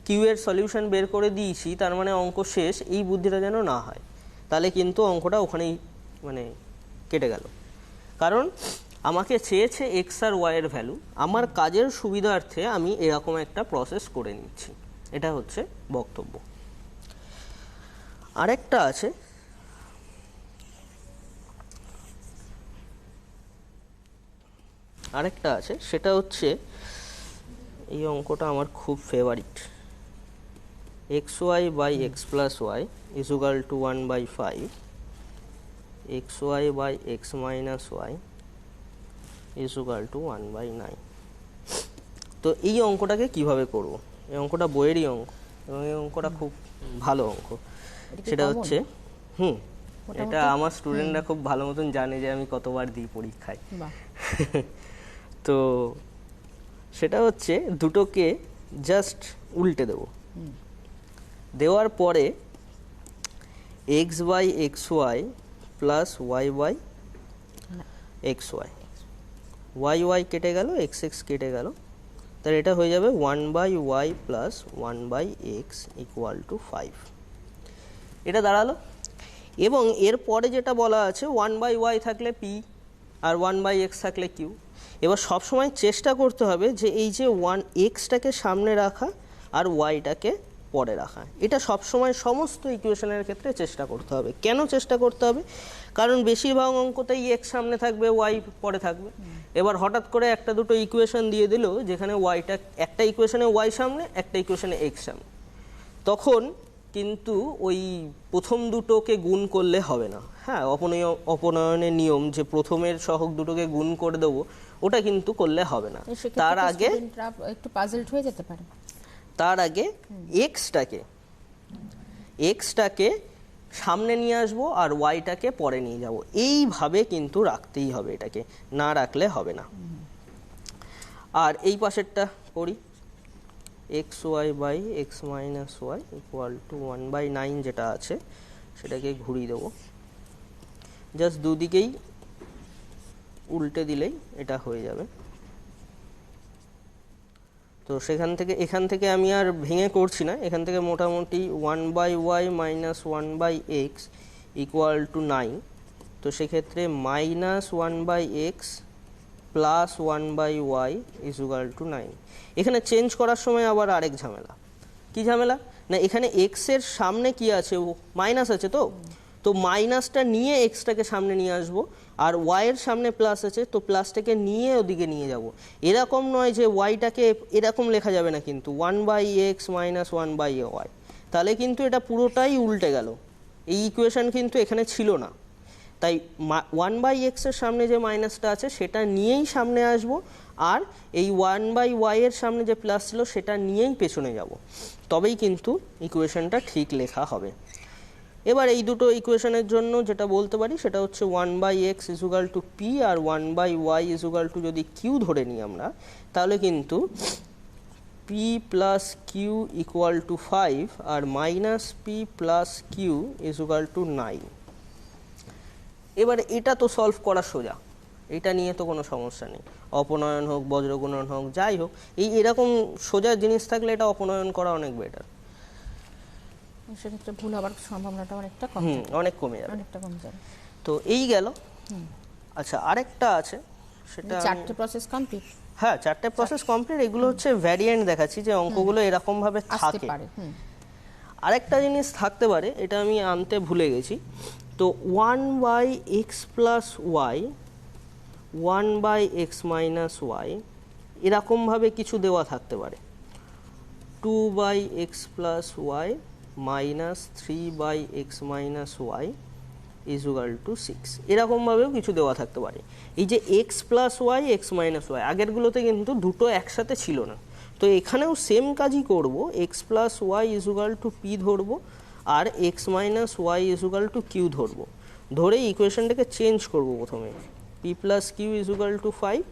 কিউ এর সলিউশন বের করে দিয়েছি তার মানে অঙ্ক শেষ, এই বুদ্ধিটা যেন না হয়, তাহলে কিন্তু অঙ্কটা ওখানেই মানে কেটে গেল। কারণ আমাকে চেয়েছে এক্স আর ওয়াই এর ভ্যালু, আমার কাজের সুবিধার্থে আমি এরকম একটা প্রসেস করে নিচ্ছি, এটা হচ্ছে বক্তব্য। আরেকটা আছে, সেটা হচ্ছে এই অঙ্কটা আমার খুব favourite. X y by x plus y is equal to 1/5, x y by x minus y is equal to 1/9। তো এই অঙ্কটাকে কিভাবে করব? এই অঙ্কটা বইয়েরই অঙ্ক এবং এই অঙ্কটা খুব ভালো অঙ্ক। সেটা হচ্ছে এটা আমার স্টুডেন্টরা খুব ভালো মতন জানে যে আমি কতবার দিই পরীক্ষায়। তো সেটা হচ্ছে দুটোকে জাস্ট উল্টে দেব, দেওয়ার পরে x by x y plus y by x y, y y কেটে গেল, এক্স এক্স কেটে গেল, তাহলে এটা হয়ে যাবে 1/y plus 1/x equal to 5। এটা দাঁড়ালো। এবং এরপরে যেটা বলা আছে 1/y থাকলে p আর 1/x থাকলে q। এবার সবসময় চেষ্টা করতে হবে যে এই যে 1xটাকে সামনে রাখা আর ওয়াইটাকে পরে রাখা, এটা সবসময় সমস্ত ইকুয়েশনের ক্ষেত্রে চেষ্টা করতে হবে। কেন চেষ্টা করতে হবে? কারণ বেশিরভাগ অঙ্কতেই এক্স সামনে থাকবে, ওয়াই পরে থাকবে। এবার হঠাৎ করে একটা দুটো ইকুয়েশন দিয়ে দিল যেখানে ওয়াইটা, একটা ইকুয়েশনে ওয়াই সামনে, একটা ইকুয়েশনে এক্স সামনে, তখন কিন্তু ওই প্রথম দুটোকে গুণ করলে হবে না। হ্যাঁ, অপনয়নের নিয়ম যে প্রথমের সহগ দুটোকে গুণ করে দেবো, ওটা কিন্তু করলে হবে না। তার আগে
একটু পাজলড হয়ে যেতে পারে।
তার আগে এক্সটাকে সামনে নিয়ে আসবো আর ওয়াইটাকে পরে নিয়ে যাব, এইভাবে কিন্তু রাখতেই হবে, এটাকে না রাখলে হবে না। আর এই পাশেরটা করি, x y by x minus y equal to 1/9 যেটা আছে সেটাকে ঘুরিয়ে দেবো, জাস্ট দুদিকেই উল্টে দিলেই এটা হয়ে যাবে। তো এখান থেকে আমি আর ভেঙে করছি না, এখান থেকে মোটামুটি 1/y minus 1/x equal to 9, তো সেক্ষেত্রে minus 1/x plus 1/y is equal two 9। এখানে চেঞ্জ করার সময় আবার আরেক ঝামেলা। কি ঝামেলা? না এখানে এক্স এর সামনে কি আছে, ও মাইনাস আছে, তো মাইনাসটা নিয়ে এক্সটাকে সামনে নিয়ে আসবো, আর ওয়াই এর সামনে প্লাস আছে তো প্লাসটাকে নিয়ে ওদিকে নিয়ে যাব। এরকম নয় যে ওয়াইটাকে এরকম লেখা যাবে না, কিন্তু 1/x মাইনাস 1/y, তাহলে কিন্তু এটা পুরোটাই উল্টে গেল, এই ইকুয়েশন কিন্তু এখানে ছিল না। তাই 1/x এর সামনে যে মাইনাসটা আছে সেটা নিয়েই সামনে আসব, আর এই 1/y এর সামনে যে প্লাস ছিল সেটা নিয়েই পেছনে যাব, তবেই কিন্তু ইকুয়েশনটা ঠিক লেখা হবে। এবার এই দুটো ইকুয়েশনের জন্য যেটা বলতে পারি সেটা হচ্ছে 1/x ইজুগাল টু পি আর 1/y ইজুগাল টু যদি কিউ ধরে নিই আমরা, তাহলে কিন্তু p plus q equal to 5 আর minus p plus q equal to 9। এবার এটা তো সলভ করা সোজা, এটা নিয়ে তো কোনো সমস্যা নেই, অপনয়ন হোক বজ্রগুণন হোক যাই হোক, এরকম সোজা জিনিস থাকলে এটা অপনয়ন করা অনেক বেটার,
সেক্ষেত্রে ভুল হওয়ার সম্ভাবনাটা অনেকটা কম,
অনেক কমে যাবে,
অনেকটা কমে যাবে।
তো এই গেল। আচ্ছা আরেকটা আছে, সেটা
চারটে প্রসেস কমপ্লিট।
হ্যাঁ, চারটে প্রসেস কমপ্লিট। এগুলো হচ্ছে ভ্যারিয়েন্ট দেখাচ্ছি যে অঙ্কগুলো এরকম ভাবে থাকে। আরেকটা জিনিস থাকতে পারে, এটা আমি আনতে ভুলে গেছি, তো 1/x plus Y 1/x minus Y এরকমভাবে কিছু দেওয়া থাকতে পারে, 2/x plus y minus 3/x minus y equal to 6, এরকমভাবেও কিছু দেওয়া থাকতে পারে। এই যে x plus y x minus y আগেরগুলোতে কিন্তু দুটো একসাথে ছিল না, তো এখানেও সেম কাজই করব, x plus y equal to p ধরবো আর x minus y equal to q ধরবো, ধরে ইকুয়েশনটাকে চেঞ্জ করব। প্রথমে p plus q equal to 5,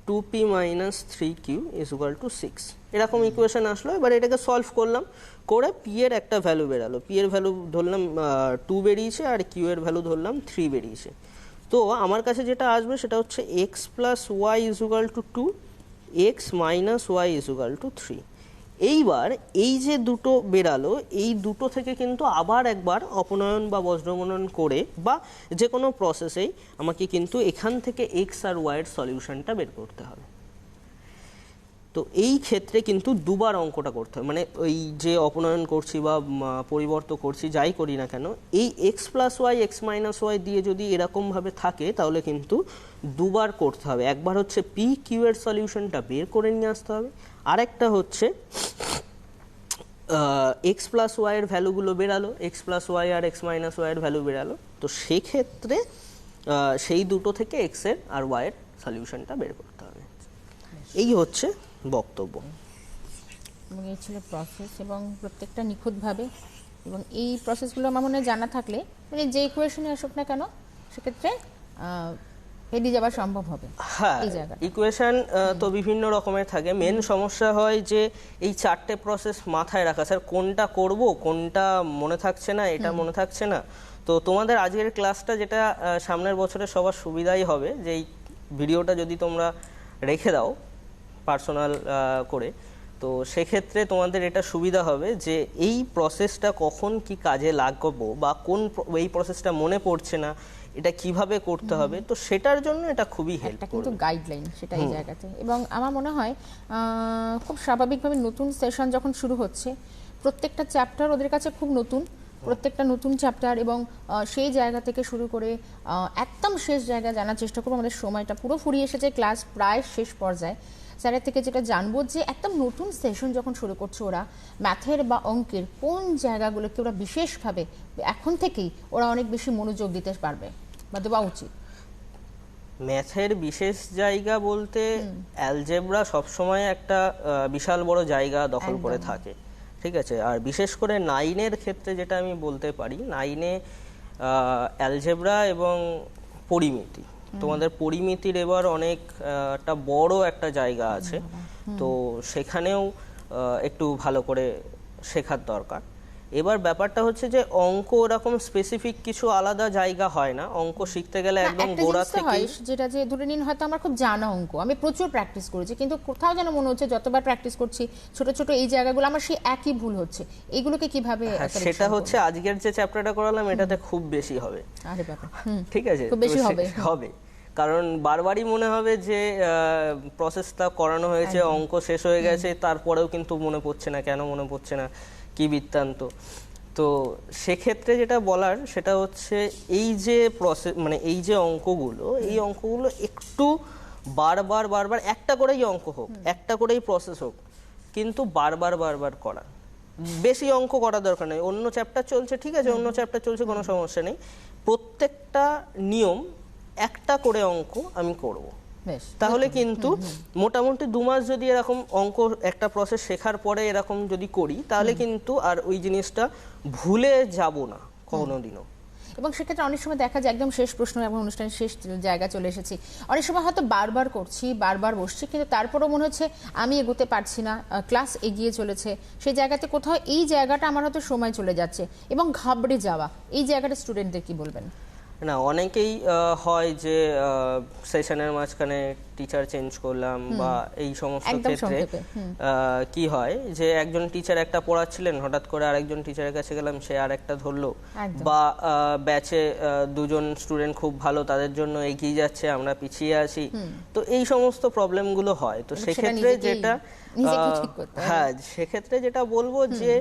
2p minus 3q equal to 6, এরকম ইকুয়েশন আসলো। এবার এটাকে সলভ করলাম, করে পি এর একটা ভ্যালু বেরালো, পি এর ভ্যালু ধরলাম 2 বেরিয়েছে আর কিউ এর ভ্যালু ধরলাম 3 বেরিয়েছে। তো আমার কাছে যেটা আসবে সেটা হচ্ছে x plus y equal to 2, x minus y equal to 3। এইবার এই যে দুটো বেরালো, এই দুটো থেকে কিন্তু আবার একবার অপনয়ন বা বজ্রগুণন করে বা যে কোনো প্রসেসেই আমাকে কিন্তু এখান থেকে এক্স আর ওয়াইয়ের সলিউশনটা বের করতে হবে। তো এই ক্ষেত্রে কিন্তু দুবার অঙ্কটা করতে হবে, মানে ওই যে অপনয়ন করছি বা পরিবর্তন করছি যাই করি না কেন, এই x plus y x minus y দিয়ে যদি এরকমভাবে থাকে তাহলে কিন্তু দুবার করতে হবে। একবার হচ্ছে পি কিউ এর সলিউশনটা বের করে নিয়ে আসতে হবে, আরেকটা হচ্ছে এক্স প্লাস ওয়াইয়ের ভ্যালুগুলো বেরালো, এক্স প্লাস ওয়াই আর এক্স মাইনাস ওয়াইয়ের ভ্যালু বেরালো, তো সেক্ষেত্রে সেই দুটো থেকে এক্স এর আর ওয়াইয়ের সলিউশনটা বের করতে হবে। এই হচ্ছে বক্তব্য,
এবং এই ছিল প্রসেস, এবং প্রত্যেকটা নিখুঁতভাবে, এবং এই প্রসেসগুলো আমার মনে হয় জানা থাকলে মানে যে ইকুয়েশনে আসুক না কেন সেক্ষেত্রে এড়িয়ে যাওয়া সম্ভব হবে।
হ্যাঁ, ইকুয়েশন তো বিভিন্ন রকমের থাকে, মেন সমস্যা হয় যে এই চারটে প্রসেস মাথায় রাখা, স্যার কোনটা করব কোনটা মনে থাকছে না, এটা মনে থাকছে না। তো তোমাদের আজকের ক্লাসটা যেটা সামনের বছরে সবার সুবিধাই হবে, যে এই ভিডিওটা যদি তোমরা রেখে দাও পার্সোনাল করে, তো সেক্ষেত্রে তোমাদের এটা সুবিধা হবে যে এই প্রসেসটা কখন কি কাজে লাগাবো বা কোন এই প্রসেসটা মনে পড়ছে না এটা কিভাবে করতে হবে, তো সেটার জন্য এটা খুবই হেল্প করবে, কিন্তু
গাইডলাইন সেটা এই জায়গাতে। এবং আমার মনে হয় খুব স্বাভাবিকভাবে নতুন সেশন যখন শুরু হচ্ছে, প্রত্যেকটা চ্যাপ্টার ওদের কাছে খুব নতুন, প্রত্যেকটা নতুন চ্যাপ্টার, এবং সেই জায়গা থেকে শুরু করে একদম শেষ জায়গা জানার চেষ্টা করবো। আমাদের সময়টা পুরো ফুরিয়ে এসেছে, ক্লাস প্রায় শেষ পর্যায়ে। স্যারের থেকে যেটা জানবো যে একদম নতুন সেশন যখন শুরু করছে ওরা, ম্যাথের বা অঙ্কের কোন জায়গাগুলোকে ওরা বিশেষভাবে এখন থেকেই ওরা অনেক বেশি মনোযোগ দিতে পারবে বা দেওয়া উচিত?
ম্যাথের বিশেষ জায়গা বলতে অ্যালজেব্রা সবসময় একটা বিশাল বড় জায়গা দখল করে থাকে, ঠিক আছে। আর বিশেষ করে 9-এর ক্ষেত্রে যেটা আমি বলতে পারি, 9-এ অ্যালজেব্রা এবং পরিমিতি, তোমাদের পরিমিতির এবার অনেক একটা বড় একটা জায়গা আছে, তো সেখানেও একটু ভালো করে শেখার দরকার। এবার ব্যাপারটা হচ্ছে যে অঙ্ক এরকম স্পেসিফিক কিছু আলাদা জায়গা হয় না, অঙ্ক শিখতে গেলে একদম গোড়া থেকে,
যেটা যে ধরে নিন হয়তো আমার খুব জানা অঙ্ক, আমি প্রচুর প্র্যাকটিস করেছি, কিন্তু কোথাও যেন মনে হচ্ছে যতবার প্র্যাকটিস করছি ছোট ছোট এই জায়গাগুলো আমার সেই একই ভুল হচ্ছে, এগুলোকে কিভাবে?
সেটা হচ্ছে আজকের যে চ্যাপ্টারটা করালাম এটাতে খুব বেশি হবে।
আরে বাবা,
ঠিক আছে,
খুব বেশি হবে,
কারণ বারবারই মনে হবে যে প্রসেসটা করানো হয়েছে, অঙ্ক শেষ হয়ে গেছে, তারপরেও কিন্তু মনে পড়ছে না, কেন মনে পড়ছে না, কি বৃত্তান্ত। তো সেক্ষেত্রে যেটা বলার সেটা হচ্ছে এই যে প্রসেস, মানে এই যে অঙ্কগুলো, এই অঙ্কগুলো একটু বারবার বারবার একটা করেই অঙ্ক হোক, একটা করেই প্রসেস হোক, কিন্তু বারবার বারবার করা। বেশি অঙ্ক করার দরকার নেই, অন্য চ্যাপ্টার চলছে ঠিক আছে, অন্য চ্যাপ্টার চলছে, কোনো সমস্যা নেই, প্রত্যেকটা নিয়ম একটা করে অঙ্ক আমি করব। তাহলে কিন্তু মোটামুটি 2 মাস যদি এরকম অঙ্ক একটা প্রসেস শেখার পরে এরকম যদি করি, তাহলে কিন্তু আর ওই জিনিসটা ভুলে যাব না কোনোদিনও।
এবং সেক্ষেত্রে অনেক সময় দেখা যায় একদম শেষ প্রশ্ন এবং অনুষ্ঠানের শেষ জায়গা চলে এসেছি, অনেক সময় হয়তো বারবার করছি, বারবার বসছি, কিন্তু তারপরেও মনে হচ্ছে আমি এগোতে পারছি না, ক্লাস এগিয়ে চলেছে, সেই জায়গাতে কোথাও এই জায়গাটা আমার হয়তো সময় চলে যাচ্ছে এবং ঘাবড়ে যাওয়া, এই জায়গাটা স্টুডেন্টদের কি বলবেন?
না, অনেকেই হয় যে সেশনের মাঝখানে টিচার চেঞ্জ করলাম বা এই সমস্ত ক্ষেত্রে কি হয় যে একজন টিচার একটা পড়াচ্ছিলেন, হঠাৎ করে আরেকজন টিচারের কাছে গেলাম, সে আর একটা ধরলো, বা ব্যাচে 2জন স্টুডেন্ট খুব ভালো, তাদের জন্য এগিয়ে যাচ্ছে, আমরা পিছিয়ে আছি। তো এই সমস্ত প্রবলেমগুলো হয়। তো সেক্ষেত্রে যেটা হ্যাঁ, সেক্ষেত্রে যেটা বলবো যে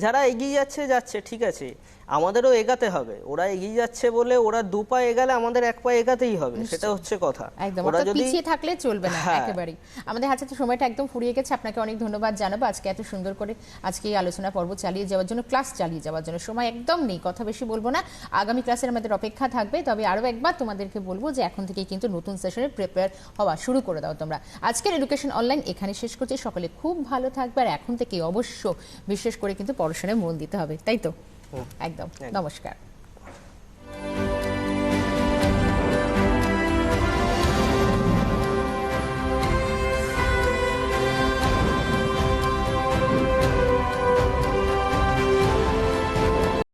যারা এগিয়ে যাচ্ছে ঠিক আছে, আমাদেরও এগাতে হবে। ওরা এগিয়ে যাচ্ছে বলে ওরা 2 পা এগালে আমাদের 1 পা এগাতেই হবে, সেটা হচ্ছে কথা।
ওরা যদি পিছিয়ে থাকলে চলবে না একেবারেই। আমাদের হাতে তো সময়টা একদম ফুরিয়ে গেছে। আপনাকে অনেক ধন্যবাদ জানাবো আজকে এত সুন্দর করে আজকে এই আলোচনা পর্ব চালিয়ে যাওয়ার জন্য, ক্লাস চালিয়ে যাওয়ার জন্য। সময় একদম নেই, কথা বেশি বলবো না, আগামী ক্লাসের আমাদের অপেক্ষা থাকবে। তবে আরো একবার তোমাদেরকে বলবো যে এখন থেকেই কিন্তু নতুন সেশনে প্রিপেয়ার হওয়া শুরু করে দাও তোমরা। আজকের এডুকেশন অনলাইন এখানে শেষ করছি। সকলে খুব ভালো থাকবে, আর এখন থেকে অবশ্য বিশেষ করে কিন্তু পড়াশোনায় মন দিতে হবে, তাই তো? একদম। নমস্কার।